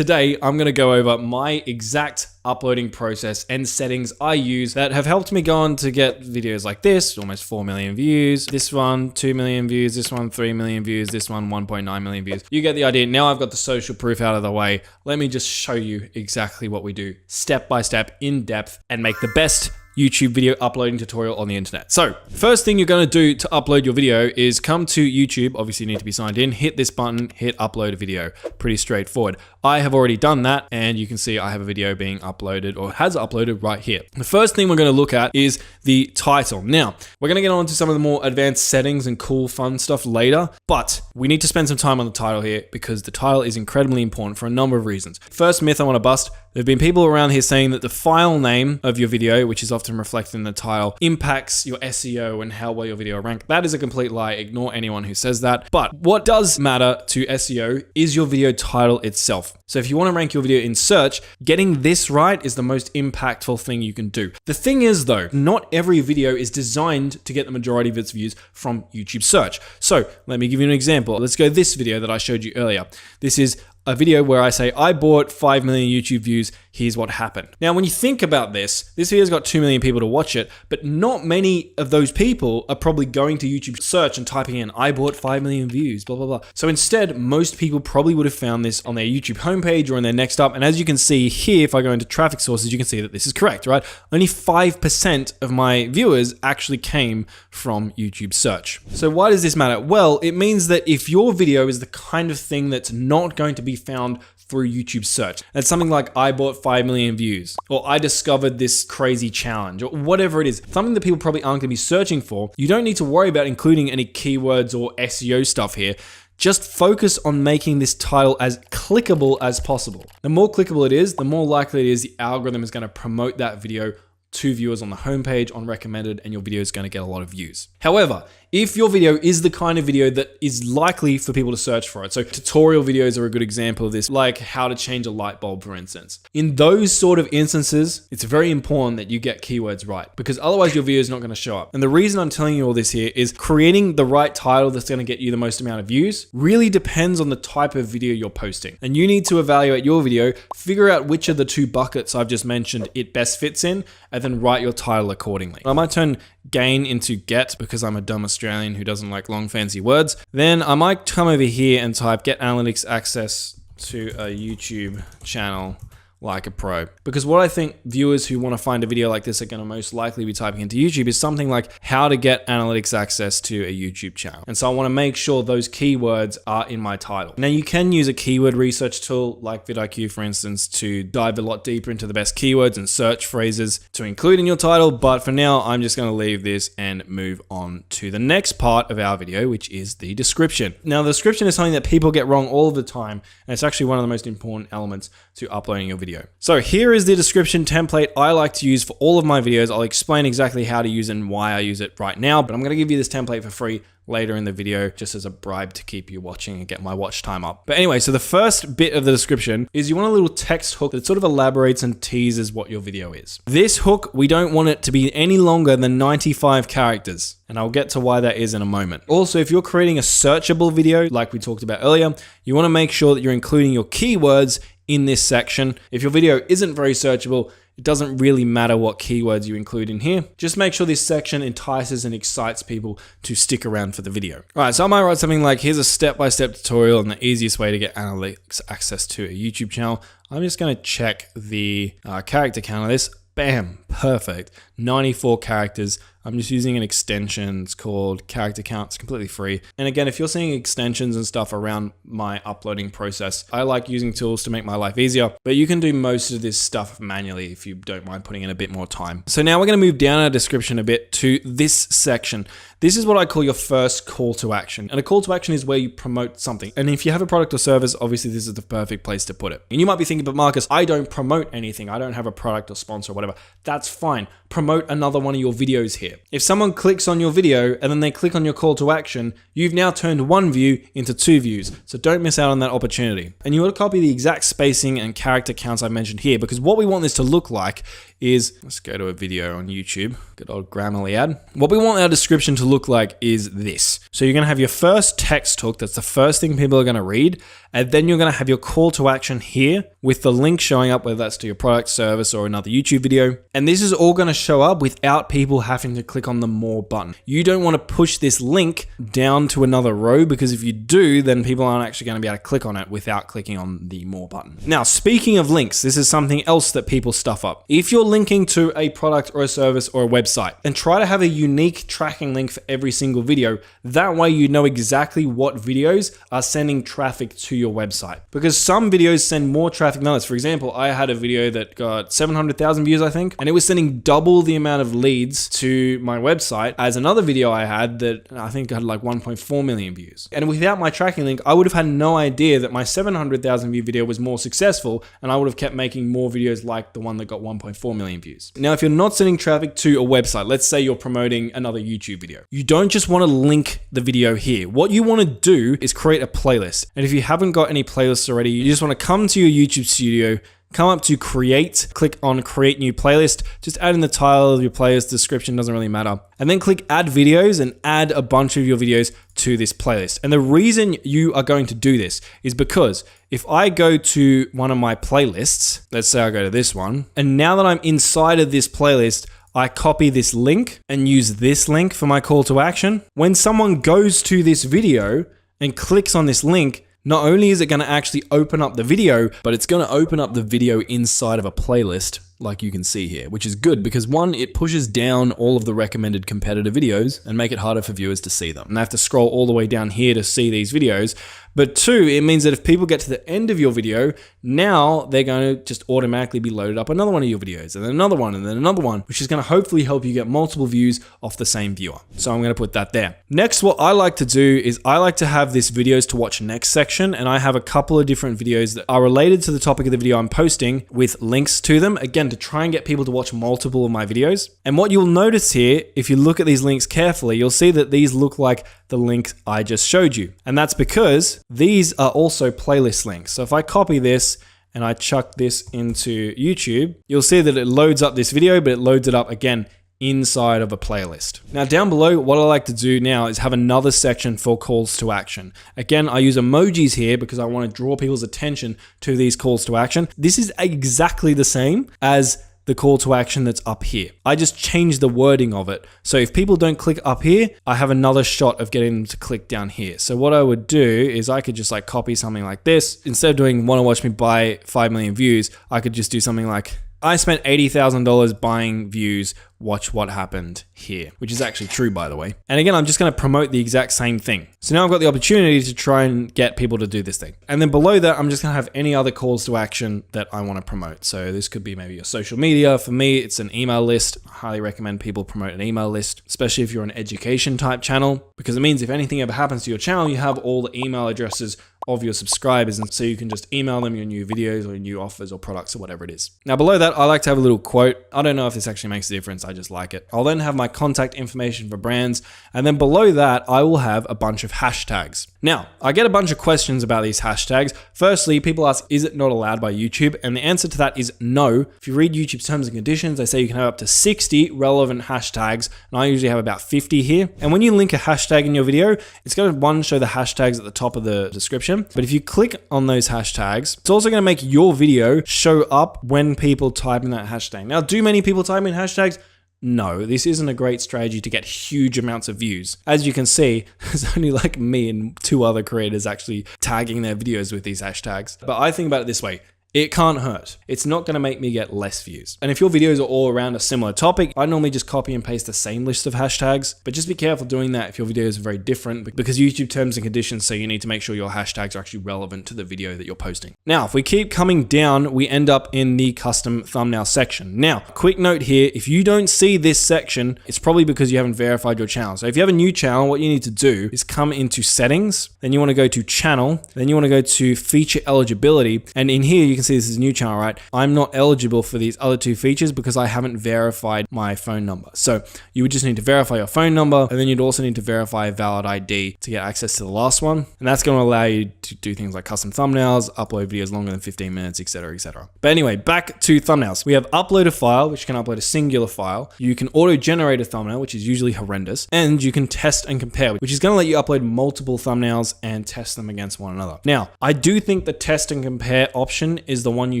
today I'm going to go over my exact uploading process and settings I use that have helped me go on to get videos like this, almost 4 million views, this one 2 million views, this one 3 million views, this one 1.9 million views. You get the idea. Now I've got the social proof out of the way. Let me just show you exactly what we do step by step in depth and make the best YouTube video uploading tutorial on the internet. So first thing you're going to do to upload your video is come to YouTube. Obviously you need to be signed in, hit this button, hit upload a video. Pretty straightforward. I have already done that and you can see I have a video being uploaded or has uploaded right here. The first thing we're going to look at is the title. Now we're going to get on to some of the more advanced settings and cool fun stuff later, but we need to spend some time on the title here because the title is incredibly important for a number of reasons. First myth I want to bust. There have been people around here saying that the file name of your video, which is often reflected in the title, impacts your SEO and how well your video ranks. That is a complete lie. Ignore anyone who says that. But what does matter to SEO is your video title itself. So if you want to rank your video in search, getting this right is the most impactful thing you can do. The thing is though, not every video is designed to get the majority of its views from YouTube search. So let me give you an example. Let's go this video that I showed you earlier. This is a video where I say, I bought 5 million YouTube views, here's what happened. Now, when you think about this video's got 2 million people to watch it, but not many of those people are probably going to YouTube search and typing in, I bought 5 million views, blah, blah, blah. So instead, most people probably would have found this on their YouTube homepage or in their next up. And as you can see here, if I go into traffic sources, you can see that this is correct, right? Only 5% of my viewers actually came from YouTube search. So why does this matter? Well, it means that if your video is the kind of thing that's not going to be found through YouTube search. That's something like I bought 5 million views, or I discovered this crazy challenge, or whatever it is, something that people probably aren't going to be searching for. You don't need to worry about including any keywords or SEO stuff here. Just focus on making this title as clickable as possible. The more clickable it is, the more likely it is the algorithm is going to promote that video to viewers on the homepage, on recommended, and your video is going to get a lot of views. However, if your video is the kind of video that is likely for people to search for it, so tutorial videos are a good example of this, like how to change a light bulb, for instance. In those sort of instances, it's very important that you get keywords right because otherwise your video is not going to show up. And the reason I'm telling you all this here is creating the right title that's going to get you the most amount of views really depends on the type of video you're posting. And you need to evaluate your video, figure out which of the two buckets I've just mentioned it best fits in, and then write your title accordingly. I might turn gain into get because I'm a dumb Australian who doesn't like long fancy words. Then I might come over here and type get analytics access to a YouTube channel like a pro. Because what I think viewers who want to find a video like this are going to most likely be typing into YouTube is something like how to get analytics access to a YouTube channel. And so I want to make sure those keywords are in my title. Now you can use a keyword research tool like vidIQ, for instance, to dive a lot deeper into the best keywords and search phrases to include in your title. But for now, I'm just going to leave this and move on to the next part of our video, which is the description. Now the description is something that people get wrong all the time. And it's actually one of the most important elements to uploading your video. So here is the description template I like to use for all of my videos. I'll explain exactly how to use it and why I use it right now, but I'm going to give you this template for free later in the video just as a bribe to keep you watching and get my watch time up. But anyway, so the first bit of the description is you want a little text hook that sort of elaborates and teases what your video is. This hook, we don't want it to be any longer than 95 characters. And I'll get to why that is in a moment. Also, if you're creating a searchable video, like we talked about earlier, you want to make sure that you're including your keywords in this section. If your video isn't very searchable, it doesn't really matter what keywords you include in here. Just make sure this section entices and excites people to stick around for the video. All right, so I might write something like, here's a step-by-step tutorial on the easiest way to get analytics access to a YouTube channel. I'm just gonna check the character count of this. Bam, perfect. 94 characters. I'm just using an extension. It's called character count. It's completely free. And again, if you're seeing extensions and stuff around my uploading process, I like using tools to make my life easier, but you can do most of this stuff manually if you don't mind putting in a bit more time. So now we're going to move down our description a bit to this section. This is what I call your first call to action. And a call to action is where you promote something. And if you have a product or service, obviously this is the perfect place to put it. And you might be thinking, but Marcus, I don't promote anything. I don't have a product or sponsor or whatever. That's fine. Promote another one of your videos here. here. If someone clicks on your video and then they click on your call to action, you've now turned 1 view into 2 views. So don't miss out on that opportunity. And you want to copy the exact spacing and character counts I mentioned here, because what we want this to look like is, let's go to a video on YouTube, good old Grammarly ad. What we want our description to look like is this. So you're gonna have your first text hook, that's the first thing people are gonna read, and then you're gonna have your call to action here with the link showing up, whether that's to your product, service, or another YouTube video. And this is all gonna show up without people having to click on the more button. You don't wanna push this link down to another row, because if you do, then people aren't actually gonna be able to click on it without clicking on the more button. Now, speaking of links, this is something else that people stuff up. If you're linking to a product or a service or a website, then try to have a unique tracking link for every single video. That way you know exactly what videos are sending traffic to your website, because some videos send more traffic than others. For example, I had a video that got 700,000 views, I think, and it was sending double the amount of leads to my website as another video I had that I think had like 1.4 million views. And without my tracking link, I would have had no idea that my 700,000 view video was more successful, and I would have kept making more videos like the one that got 1.4 million views. Now, if you're not sending traffic to a website, let's say you're promoting another YouTube video, you don't just want to link the video here. What you want to do is create a playlist. And if you haven't got any playlists already, you just want to come to your YouTube studio, come up to create, click on create new playlist, just add in the title of your playlist, description doesn't really matter. And then click add videos and add a bunch of your videos to this playlist. And the reason you are going to do this is because if I go to one of my playlists, let's say I go to this one, and now that I'm inside of this playlist, I copy this link and use this link for my call to action. When someone goes to this video and clicks on this link, not only is it going to actually open up the video, but it's going to open up the video inside of a playlist, like you can see here, which is good because one, it pushes down all of the recommended competitor videos and make it harder for viewers to see them. And they have to scroll all the way down here to see these videos. But two, it means that if people get to the end of your video, now they're going to just automatically be loaded up another one of your videos, and then another one, and then another one, which is going to hopefully help you get multiple views off the same viewer. So I'm going to put that there. Next, what I like to do is I like to have this videos to watch next section, and I have a couple of different videos that are related to the topic of the video I'm posting with links to them, again, to try and get people to watch multiple of my videos. And what you'll notice here, if you look at these links carefully, you'll see that these look like the link I just showed you. And that's because these are also playlist links. So if I copy this and I chuck this into YouTube, you'll see that it loads up this video, but it loads it up again inside of a playlist. Now down below, what I like to do now is have another section for calls to action. Again, I use emojis here because I want to draw people's attention to these calls to action. This is exactly the same as the call to action that's up here. I just changed the wording of it. So if people don't click up here, I have another shot of getting them to click down here. So what I would do is I could just like copy something like this. Instead of doing want to watch me buy 5 million views, I could just do something like, I spent $80,000 buying views, watch what happened here, which is actually true, by the way. And again, I'm just going to promote the exact same thing. So now I've got the opportunity to try and get people to do this thing. And then below that, I'm just going to have any other calls to action that I want to promote. So this could be maybe your social media. For me, it's an email list. I highly recommend people promote an email list, especially if you're an education type channel, because it means if anything ever happens to your channel, you have all the email addresses of your subscribers, and so you can just email them your new videos or your new offers or products or whatever it is. Now below that, I like to have a little quote. I don't know if this actually makes a difference, I just like it. I'll then have my contact information for brands, and then below that, I will have a bunch of hashtags. Now, I get a bunch of questions about these hashtags. Firstly, people ask, is it not allowed by YouTube? And the answer to that is no. If you read YouTube's terms and conditions, they say you can have up to 60 relevant hashtags, and I usually have about 50 here. And when you link a hashtag in your video, it's going to one, show the hashtags at the top of the description. But if you click on those hashtags, it's also going to make your video show up when people type in that hashtag. Now, do many people type in hashtags? No, this isn't a great strategy to get huge amounts of views. As you can see, there's only like me and 2 other creators actually tagging their videos with these hashtags. But I think about it this way. It can't hurt. It's not going to make me get less views. And if your videos are all around a similar topic, I normally just copy and paste the same list of hashtags, but just be careful doing that if your videos are very different, because YouTube terms and conditions say you need to make sure your hashtags are actually relevant to the video that you're posting. Now, if we keep coming down, we end up in the custom thumbnail section. Now, quick note here, if you don't see this section, it's probably because you haven't verified your channel. So if you have a new channel, what you need to do is come into settings, then you want to go to channel, then you want to go to feature eligibility, and in here you can see this is a new channel, right? I'm not eligible for these other two features because I haven't verified my phone number. So you would just need to verify your phone number, and then you'd also need to verify a valid ID to get access to the last one. And that's going to allow you to do things like custom thumbnails, upload videos longer than 15 minutes, etc., etc. But anyway, back to thumbnails. We have upload a file, which can upload a singular file. You can auto-generate a thumbnail, which is usually horrendous. And you can test and compare, which is going to let you upload multiple thumbnails and test them against one another. Now, I do think the test and compare option is the one you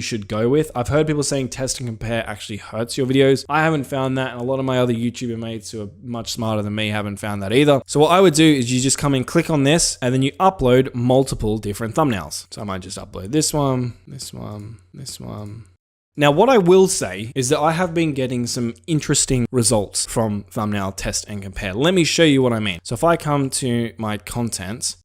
should go with. I've heard people saying test and compare actually hurts your videos. I haven't found that, and a lot of my other YouTuber mates who are much smarter than me haven't found that either. So what I would do is you just come in, click on this, and then you upload multiple different thumbnails. So I might just upload this one, this one, this one. Now, what I will say is that I have been getting some interesting results from thumbnail test and compare. Let me show you what I mean. So if I come to my content,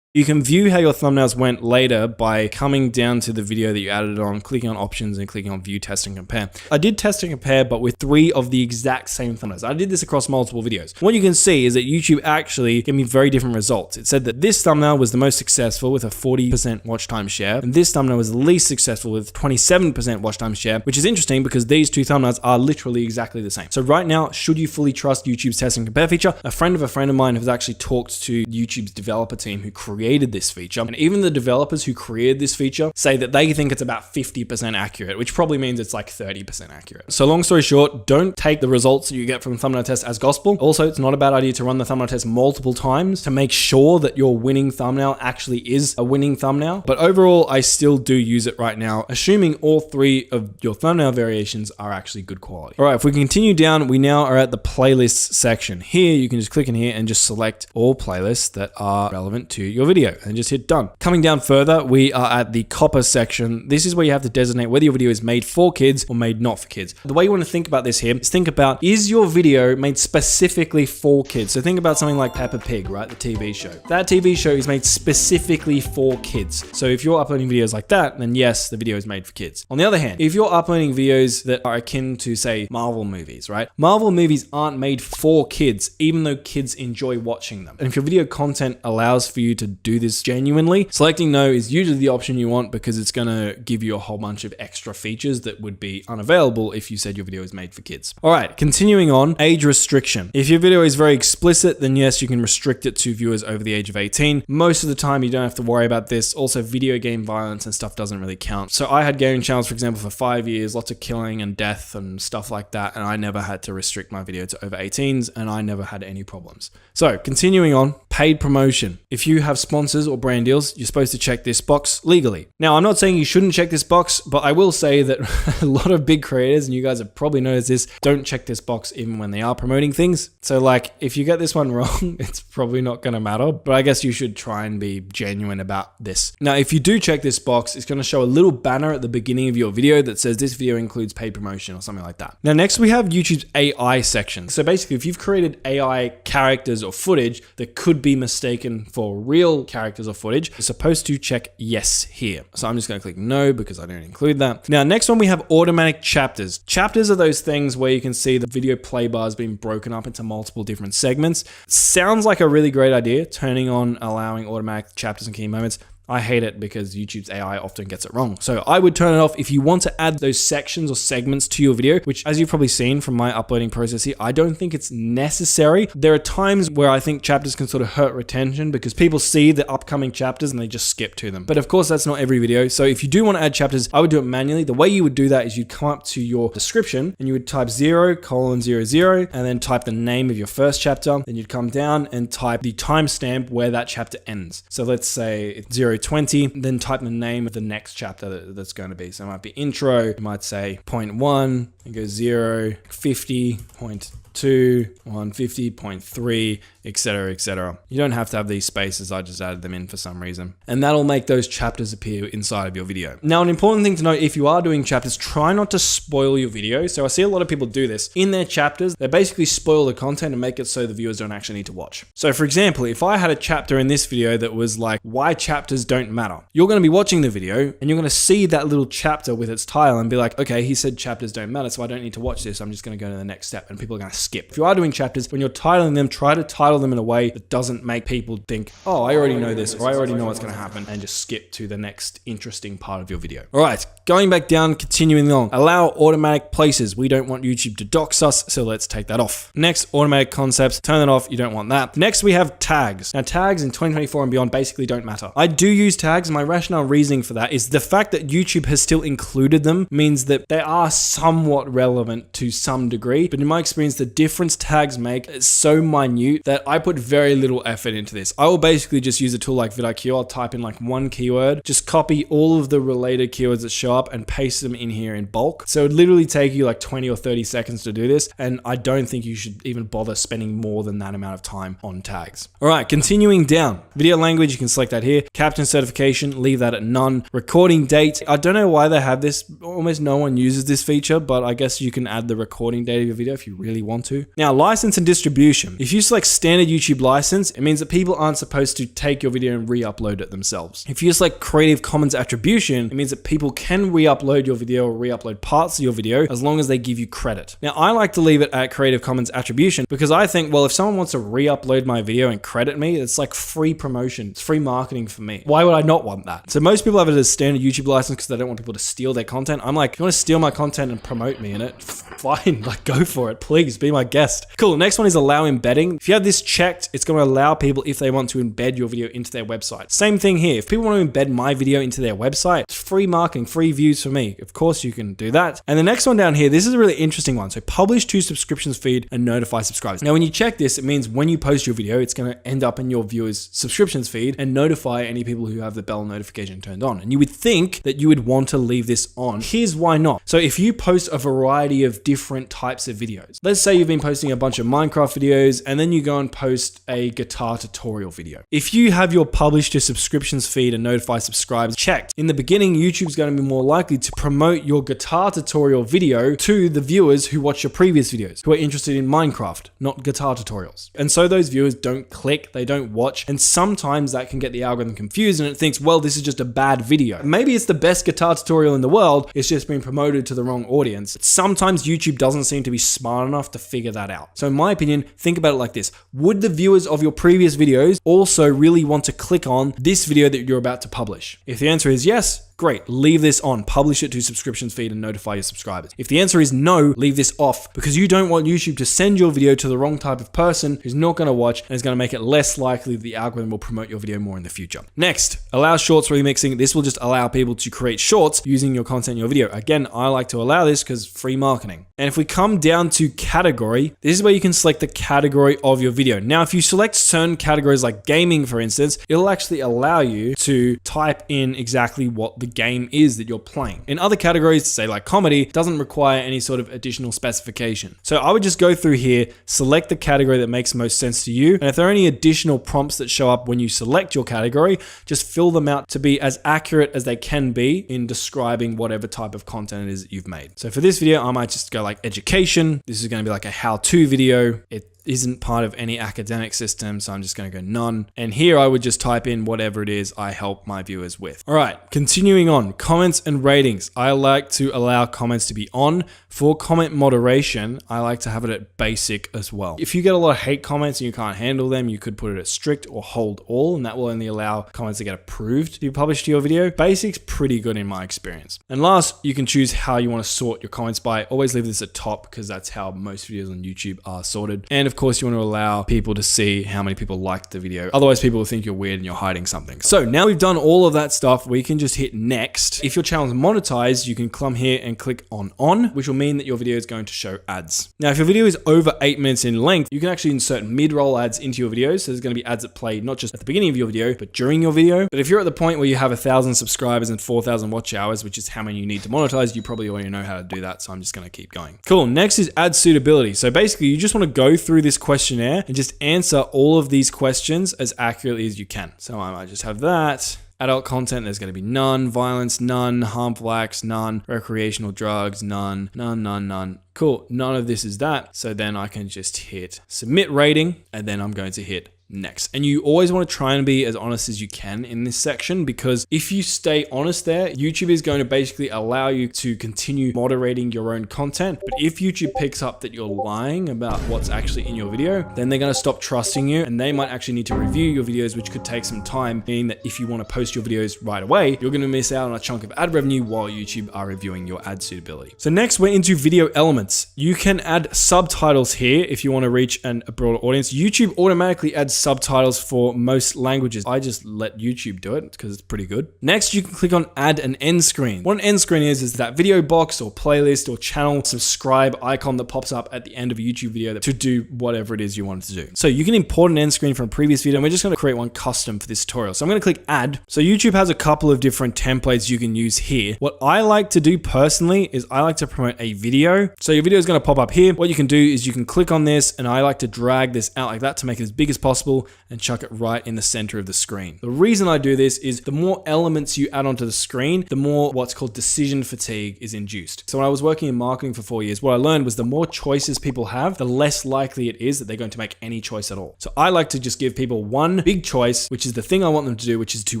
you can view how your thumbnails went later by coming down to the video that you added on, clicking on options and clicking on view, test and compare. I did test and compare, but with 3 of the exact same thumbnails. I did this across multiple videos. What you can see is that YouTube actually gave me very different results. It said that this thumbnail was the most successful with a 40% watch time share, and this thumbnail was the least successful with 27% watch time share, which is interesting because these 2 thumbnails are literally exactly the same. So right now, should you fully trust YouTube's test and compare feature? A friend of mine has actually talked to YouTube's developer team who created this feature, and even the developers who created this feature say that they think it's about 50% accurate, which probably means it's like 30% accurate. So long story short, don't take the results that you get from thumbnail test as gospel. Also, it's not a bad idea to run the thumbnail test multiple times to make sure that your winning thumbnail actually is a winning thumbnail. But overall, I still do use it right now, assuming all 3 of your thumbnail variations are actually good quality. All right, if we continue down, we now are at the playlists section. Here, you can just click in here and just select all playlists that are relevant to your video and just hit done. Coming down further, we are at the copper section. This is where you have to designate whether your video is made for kids or made not for kids. The way you want to think about this here is think about, is your video made specifically for kids? So think about something like Peppa Pig, right? The TV show. That TV show is made specifically for kids. So if you're uploading videos like that, then yes, the video is made for kids. On the other hand, if you're uploading videos that are akin to, say, Marvel movies, right? Marvel movies aren't made for kids, even though kids enjoy watching them. And if your video content allows for you to do this genuinely, selecting no is usually the option you want because it's going to give you a whole bunch of extra features that would be unavailable if you said your video is made for kids. All right, continuing on, age restriction. If your video is very explicit, then yes, you can restrict it to viewers over the age of 18. Most of the time, you don't have to worry about this. Also, video game violence and stuff doesn't really count. So I had gaming channels, for example, for 5 years, lots of killing and death and stuff like that, and I never had to restrict my video to over 18s, and I never had any problems. So continuing on, paid promotion. If you have sponsors or brand deals, you're supposed to check this box legally. Now, I'm not saying you shouldn't check this box, but I will say that a lot of big creators, and you guys have probably noticed this, don't check this box even when they are promoting things. So like, if you get this one wrong, it's probably not going to matter, but I guess you should try and be genuine about this. Now, if you do check this box, it's going to show a little banner at the beginning of your video that says this video includes paid promotion or something like that. Now, next we have YouTube's AI section. So basically, if you've created AI characters or footage that could be mistaken for real characters or footage, you're supposed to check yes here. So I'm just going to click no because I don't include that. Now, next one, we have automatic chapters. Chapters are those things where you can see the video play bar has been broken up into multiple different segments. Sounds like a really great idea, turning on allowing automatic chapters and key moments. I hate it because YouTube's AI often gets it wrong. So I would turn it off if you want to add those sections or segments to your video, which, as you've probably seen from my uploading process here, I don't think it's necessary. There are times where I think chapters can sort of hurt retention because people see the upcoming chapters and they just skip to them. But of course, that's not every video. So if you do want to add chapters, I would do it manually. The way you would do that is you'd come up to your description and you would type 0:00 and then type the name of your first chapter. Then you'd come down and type the timestamp where that chapter ends. So let's say it's 0:20, then type the name of the next chapter that's going to be. So it might be intro, you might say 0.1, and go 0:50, 0.2, 150.3, etc., etc. You don't have to have these spaces. I just added them in for some reason. And that'll make those chapters appear inside of your video. Now, an important thing to note, if you are doing chapters, try not to spoil your video. So I see a lot of people do this. In their chapters, they basically spoil the content and make it so the viewers don't actually need to watch. So for example, if I had a chapter in this video that was like, why chapters don't matter, you're going to be watching the video and you're going to see that little chapter with its title and be like, okay, he said chapters don't matter, so I don't need to watch this. I'm just going to go to the next step. And people are going to skip. If you are doing chapters, when you're titling them, try to title them in a way that doesn't make people think, oh, I already know this, or I already know what's going to happen, and just skip to the next interesting part of your video. All right, going back down, continuing on. Allow automatic places. We don't want YouTube to dox us, so let's take that off. Next, automatic concepts. Turn that off. You don't want that. Next, we have tags. Now, tags in 2024 and beyond basically don't matter. I do use tags. My rationale reasoning for that is the fact that YouTube has still included them means that they are somewhat relevant to some degree, but in my experience, the difference tags make is so minute that I put very little effort into this. I will basically just use a tool like vidIQ. I'll type in like one keyword, just copy all of the related keywords that show up and paste them in here in bulk. So it would literally take you like 20 or 30 seconds to do this, and I don't think you should even bother spending more than that amount of time on tags. All right, continuing down. Video language, you can select that here. Caption certification, leave that at none. Recording date, I don't know why they have this. Almost no one uses this feature, but I guess you can add the recording date of your video if you really want to. Now, license and distribution. If you select standard YouTube license, it means that people aren't supposed to take your video and re-upload it themselves. If you select Creative Commons attribution, it means that people can re-upload your video or re-upload parts of your video as long as they give you credit. Now, I like to leave it at Creative Commons attribution because I think, well, if someone wants to re-upload my video and credit me, it's like free promotion. It's free marketing for me. Why would I not want that? So most people have it as standard YouTube license because they don't want people to steal their content. I'm like, if you want to steal my content and promote me in it, fine, like go for it. Please be my guest. Cool. Next one is allow embedding. If you have this checked, it's going to allow people if they want to embed your video into their website. Same thing here. If people want to embed my video into their website, it's free marketing, free views for me. Of course you can do that. And the next one down here, this is a really interesting one. So publish to subscriptions feed and notify subscribers. Now, when you check this, it means when you post your video, it's going to end up in your viewers' subscriptions feed and notify any people who have the bell notification turned on. And you would think that you would want to leave this on. Here's why not. So if you post a variety of different types of videos, let's say you've been posting a bunch of Minecraft videos and then you go and post a guitar tutorial video. If you have your publish to subscriptions feed and notify subscribers checked, in the beginning, YouTube's going to be more likely to promote your guitar tutorial video to the viewers who watch your previous videos, who are interested in Minecraft, not guitar tutorials. And so those viewers don't click, they don't watch, and sometimes that can get the algorithm confused and it thinks, well, this is just a bad video. Maybe it's the best guitar tutorial in the world, it's just been promoted to the wrong audience. Sometimes YouTube doesn't seem to be smart enough to figure that out. So in my opinion, think about it like this. Would the viewers of your previous videos also really want to click on this video that you're about to publish? If the answer is yes, great, leave this on, publish it to subscriptions feed and notify your subscribers. If the answer is no, leave this off because you don't want YouTube to send your video to the wrong type of person who's not going to watch and is going to make it less likely that the algorithm will promote your video more in the future. Next, allow shorts remixing. This will just allow people to create shorts using your content in your video. Again, I like to allow this because free marketing. And if we come down to category, this is where you can select the category of your video. Now, if you select certain categories like gaming, for instance, it'll actually allow you to type in exactly what the game is that you're playing. In other categories, say like comedy, it doesn't require any sort of additional specification. So I would just go through here, select the category that makes most sense to you. And if there are any additional prompts that show up when you select your category, just fill them out to be as accurate as they can be in describing whatever type of content it is that you've made. So for this video, I might just go like education. This is going to be like a how-to video. It isn't part of any academic system, so I'm just going to go none. And here I would just type in whatever it is I help my viewers with. All right, continuing on, comments and ratings. I like to allow comments to be on. For comment moderation, I like to have it at basic as well. If you get a lot of hate comments and you can't handle them, you could put it at strict or hold all, and that will only allow comments to get approved to be published to your video. Basic's pretty good in my experience. And last, you can choose how you want to sort your comments by. Always leave this at top because that's how most videos on YouTube are sorted. And of course, you want to allow people to see how many people liked the video. Otherwise, people will think you're weird and you're hiding something. So now we've done all of that stuff, we can just hit next. If your channel is monetized, you can come here and click on, which will mean that your video is going to show ads. Now, if your video is over 8 minutes in length, you can actually insert mid-roll ads into your videos. So there's going to be ads that play not just at the beginning of your video, but during your video. But if you're at the point where you have 1,000 subscribers and 4,000 watch hours, which is how many you need to monetize, you probably already know how to do that. So I'm just going to keep going. Cool. Next is ad suitability. So basically, you just want to go through this questionnaire and just answer all of these questions as accurately as you can. So I might just have that. Adult content, there's going to be none. Violence, none. Harmful acts, none. Recreational drugs, none. None. Cool. None of this is that. So then I can just hit submit rating and then I'm going to hit next. And you always want to try and be as honest as you can in this section, because if you stay honest there, YouTube is going to basically allow you to continue moderating your own content. But if YouTube picks up that you're lying about what's actually in your video, then they're going to stop trusting you, and they might actually need to review your videos, which could take some time, meaning that if you want to post your videos right away, you're going to miss out on a chunk of ad revenue while YouTube are reviewing your ad suitability. So next, we're into video elements. You can add subtitles here if you want to reach a broader audience. YouTube automatically adds subtitles for most languages. I just let YouTube do it because it's pretty good. Next, you can click on add an end screen. What an end screen is that video box or playlist or channel subscribe icon that pops up at the end of a YouTube video to do whatever it is you want it to do. So you can import an end screen from a previous video, and we're just going to create one custom for this tutorial. So I'm going to click add. So YouTube has a couple of different templates you can use here. What I like to do personally is I like to promote a video. So your video is going to pop up here. What you can do is you can click on this, and I like to drag this out like that to make it as big as possible and chuck it right in the center of the screen. The reason I do this is the more elements you add onto the screen, the more what's called decision fatigue is induced. So when I was working in marketing for 4 years, what I learned was the more choices people have, the less likely it is that they're going to make any choice at all. So I like to just give people one big choice, which is the thing I want them to do, which is to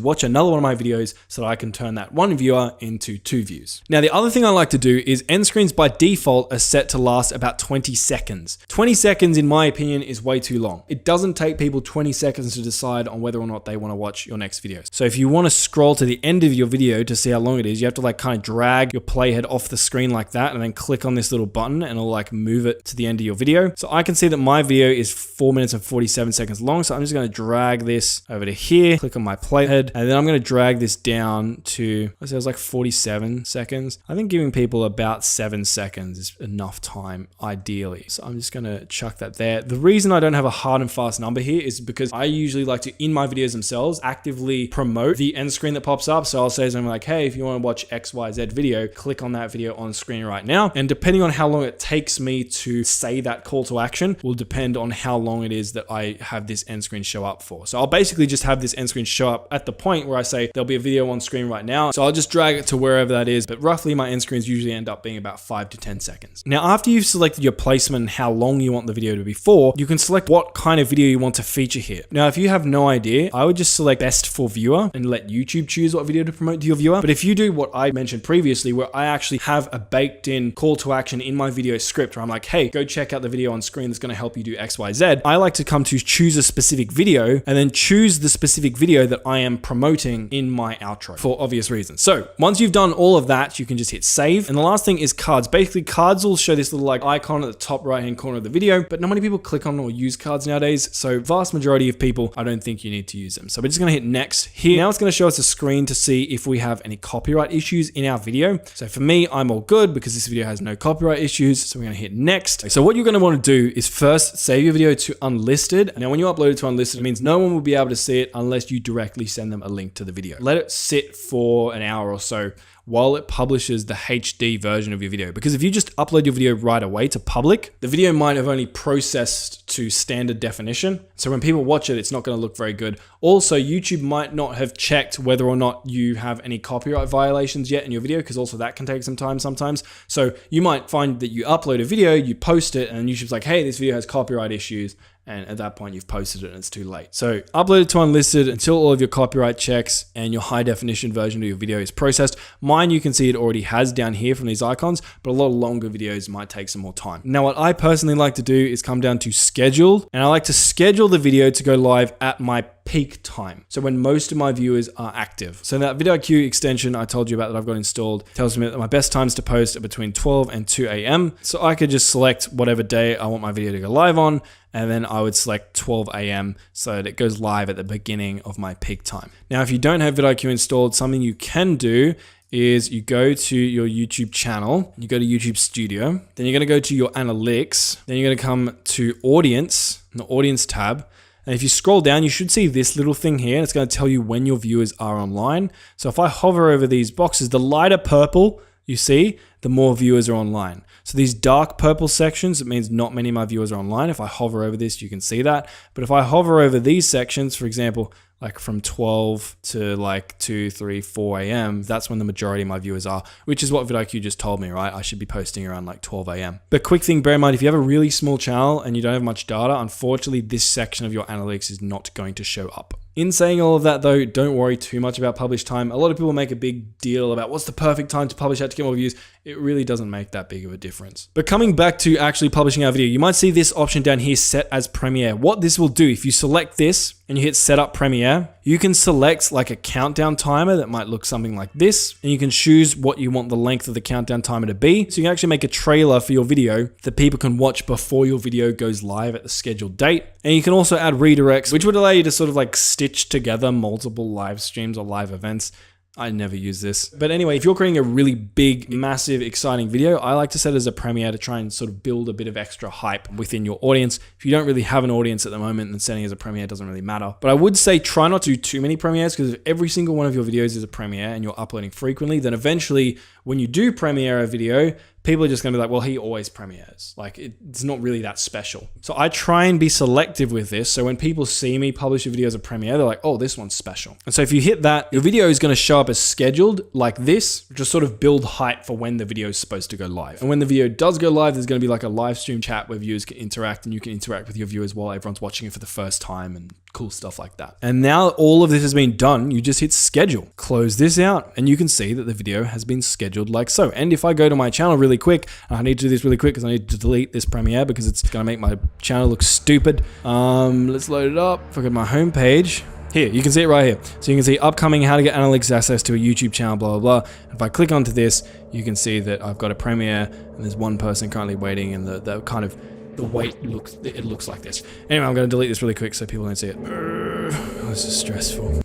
watch another one of my videos so that I can turn that one viewer into 2 views. Now, the other thing I like to do is end screens by default are set to last about 20 seconds. 20 seconds, in my opinion, is way too long. It doesn't take people 20 seconds to decide on whether or not they want to watch your next video. So if you want to scroll to the end of your video to see how long it is, you have to like kind of drag your playhead off the screen like that, and then click on this little button and it'll like move it to the end of your video. So I can see that my video is 4 minutes and 47 seconds long. So I'm just going to drag this over to here, click on my playhead, and then I'm going to drag this down to, I say it was like 47 seconds. I think giving people about 7 seconds is enough time ideally. So I'm just going to chuck that there. The reason I don't have a hard and fast number here is because I usually like to, in my videos themselves, actively promote the end screen that pops up. So I'll say something like, hey, if you want to watch XYZ video, click on that video on screen right now. And depending on how long it takes me to say that call to action will depend on how long it is that I have this end screen show up for. So I'll basically just have this end screen show up at the point where I say there'll be a video on screen right now. So I'll just drag it to wherever that is. But roughly my end screens usually end up being about 5 to 10 seconds. Now, after you've selected your placement and how long you want the video to be for, you can select what kind of video you want to feature here. Now, if you have no idea, I would just select best for viewer and let YouTube choose what video to promote to your viewer. But if you do what I mentioned previously, where I actually have a baked in call to action in my video script where I'm like, hey, go check out the video on screen that's going to help you do XYZ, I like to come to choose a specific video and then choose the specific video that I am promoting in my outro for obvious reasons. So once you've done all of that, you can just hit save. And the last thing is cards. Basically, cards will show this little like icon at the top right hand corner of the video, but not many people click on or use cards nowadays. So vast majority of people, I don't think you need to use them. So we're just going to hit next here. Now it's going to show us a screen to see if we have any copyright issues in our video. So for me, I'm all good because this video has no copyright issues. So we're going to hit next. So what you're going to want to do is first save your video to unlisted. Now when you upload it to unlisted, it means no one will be able to see it unless you directly send them a link to the video. Let it sit for an hour or so while it publishes the HD version of your video. Because if you just upload your video right away to public, the video might have only processed to standard definition. So when people watch it, it's not going to look very good. Also, YouTube might not have checked whether or not you have any copyright violations yet in your video, because also that can take some time sometimes. So you might find that you upload a video, you post it, and YouTube's like, hey, this video has copyright issues. And at that point, you've posted it and it's too late. So upload it to unlisted until all of your copyright checks and your high definition version of your video is processed. Mine, you can see it already has down here from these icons, but a lot of longer videos might take some more time. Now, what I personally like to do is come down to schedule, and I like to schedule the video to go live at my peak time. So when most of my viewers are active. So that vidIQ extension I told you about that I've got installed tells me that my best times to post are between 12 and 2 a.m. So I could just select whatever day I want my video to go live on, and then I would select 12 a.m. so that it goes live at the beginning of my peak time. Now, if you don't have vidIQ installed, something you can do is you go to your YouTube channel, you go to YouTube Studio, then you're going to go to your analytics, then you're going to come to audience, the audience tab. And if you scroll down, you should see this little thing here, and it's going to tell you when your viewers are online. So if I hover over these boxes, the lighter purple you see, the more viewers are online. So these dark purple sections, it means not many of my viewers are online. If I hover over this, you can see that. But if I hover over these sections, for example, like from 12 to like 2, 3, 4 a.m., that's when the majority of my viewers are, which is what vidIQ just told me, right? I should be posting around like 12 a.m. But quick thing, bear in mind, if you have a really small channel and you don't have much data, unfortunately, this section of your analytics is not going to show up. In saying all of that though, don't worry too much about publish time. A lot of people make a big deal about what's the perfect time to publish out to get more views. It really doesn't make that big of a difference. But coming back to actually publishing our video, you might see this option down here set as Premiere. What this will do, if you select this and you hit set up Premiere, you can select like a countdown timer that might look something like this, and you can choose what you want the length of the countdown timer to be. So you can actually make a trailer for your video that people can watch before your video goes live at the scheduled date. And you can also add redirects, which would allow you to sort of like stitch together multiple live streams or live events. I never use this. But anyway, if you're creating a really big, massive, exciting video, I like to set it as a premiere to try and sort of build a bit of extra hype within your audience. If you don't really have an audience at the moment, then setting it as a premiere doesn't really matter. But I would say try not to do too many premieres, because if every single one of your videos is a premiere and you're uploading frequently, then eventually when you do premiere a video, people are just gonna be like, well, he always premieres. Like it's not really that special. So I try and be selective with this. So when people see me publish a video as a premiere, they're like, oh, this one's special. And so if you hit that, your video is gonna show up as scheduled like this, just sort of build hype for when the video is supposed to go live. And when the video does go live, there's gonna be like a live stream chat where viewers can interact, and you can interact with your viewers while everyone's watching it for the first time and cool stuff like that. And now all of this has been done, you just hit schedule, close this out, and you can see that the video has been scheduled like so. And if I go to my channel really quick, I need to do this really quick because I need to delete this premiere because it's gonna make my channel look stupid. Let's load it up. If I go to my homepage, here, you can see it right here. So you can see upcoming, how to get analytics access to a YouTube channel, blah, blah, blah. If I click onto this, you can see that I've got a premiere and there's one person currently waiting, and the kind of, the wait looks like this. Anyway, I'm gonna delete this really quick so people don't see it. This is stressful.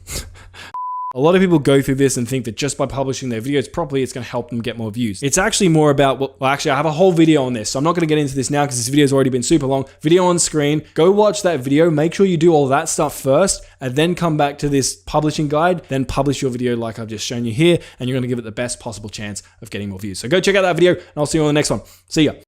A lot of people go through this and think that just by publishing their videos properly, it's going to help them get more views. It's actually more about, well, actually, I have a whole video on this, so I'm not going to get into this now because this video has already been super long. Video on screen. Go watch that video. Make sure you do all that stuff first, and then come back to this publishing guide. Then publish your video like I've just shown you here, and you're going to give it the best possible chance of getting more views. So go check out that video, and I'll see you on the next one. See ya.